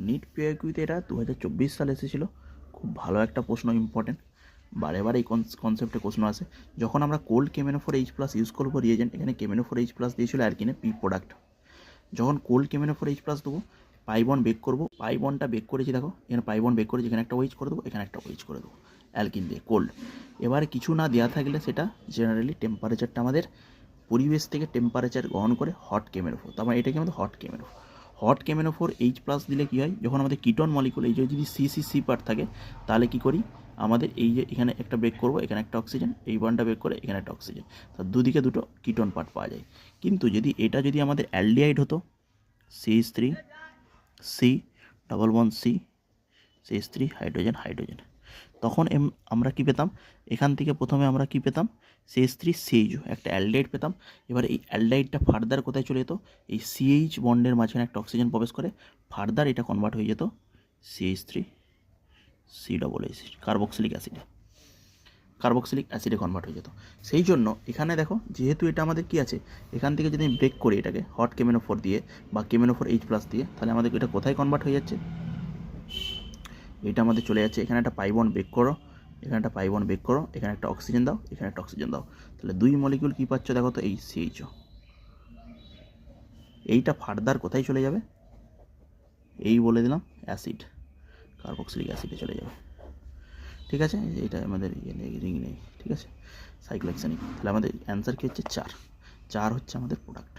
NEET পিআইকিউতে এটা 2024 সালে এসেছিলো। খুব ভালো একটা প্রশ্ন, ইম্পর্টেন্ট, বারে বারে এই কনসেপ্টে প্রশ্ন আসে। যখন আমরা কোল্ড KMnO4H+ ইউজ করবো রিয়েজেন্ট, এখানে KMnO4H+ দিয়েছিল অ্যালকিনে পি প্রোডাক্ট। যখন কোল্ড KMnO4H+ দেবো, পাইবন বেক করবো, পাইবনটা বেক করেছি, দেখো এখানে পাইবন বেক করেছি, এখানে একটা ওয়েজ করে দেবো, এখানে একটা ওয়েজ করে দেবো অ্যালকিন দিয়ে কোল্ড। এবারে কিছু না দেওয়া থাকলে সেটা জেনারেলি টেম্পারেচারটা আমাদের পরিবেশ থেকে টেম্পারেচার গ্রহণ করে হট KMnO4, তার মানে এটাকে আমাদের হট KMnO4। হট KMnO4H+ দিলে কী হয়, যখন আমাদের কিটন মলিকুল এই যে যদি সি পার্ট থাকে, তাহলে কী করি, আমাদের এই যে এখানে একটা ব্রেক করবো, এখানে একটা অক্সিজেন, এই বনটা ব্রেক করে এখানে একটা অক্সিজেন, তার দুদিকে দুটো কিটন পার্ট পাওয়া যায়। কিন্তু যদি এটা যদি আমাদের অ্যালডিহাইড হতো, CH3 C double bond CH3 hydrogen hydrogen, তখন আমরা কি পেতাম, এখান থেকে প্রথমে আমরা কি পেতাম, CH3 CHO একটা অ্যালডাইড পেতাম। এবার এই অ্যালডাইডটা ফার্দার কোথায় চলে যেত, এই CH বন্ডের মাঝখানে একটা অক্সিজেন প্রবেশ করে, ফার্দার এটা কনভার্ট হয়ে যেত CH3 COOH কার্বক্সিলিক অ্যাসিডে কনভার্ট হয়ে যেত। সেই জন্য এখানে দেখো, যেহেতু এটা আমাদের কি আছে, এখান থেকে যদি আমি ব্রেক করি এটাকে হট KMnO4 দিয়ে বা KMnO4H+ দিয়ে, তাহলে আমাদের এটা কোথায় কনভার্ট হয়ে যাচ্ছে, এটা আমাদের চলে যাচ্ছে, এখানে একটা পাইবন ব্রেক করো, এখানে একটা পাইবন ব্রেক করো, এখানে একটা অক্সিজেন দাও, এখানে একটা অক্সিজেন দাও, তাহলে দুই মলিকিউল কী পাচ্ছ দেখো তো, এই CHO। এইটা ফার্দার কোথায় চলে যাবে, এই বলে দিলাম অ্যাসিড, কার্বক্সিলিক অ্যাসিডে চলে যাবে। ঠিক আছে, এটা আমাদের রিং নেই, ঠিক আছে, সাইক্লোহেক্সানিক। তাহলে আমাদের অ্যান্সার কী হচ্ছে, 4 হচ্ছে আমাদের প্রোডাক্ট।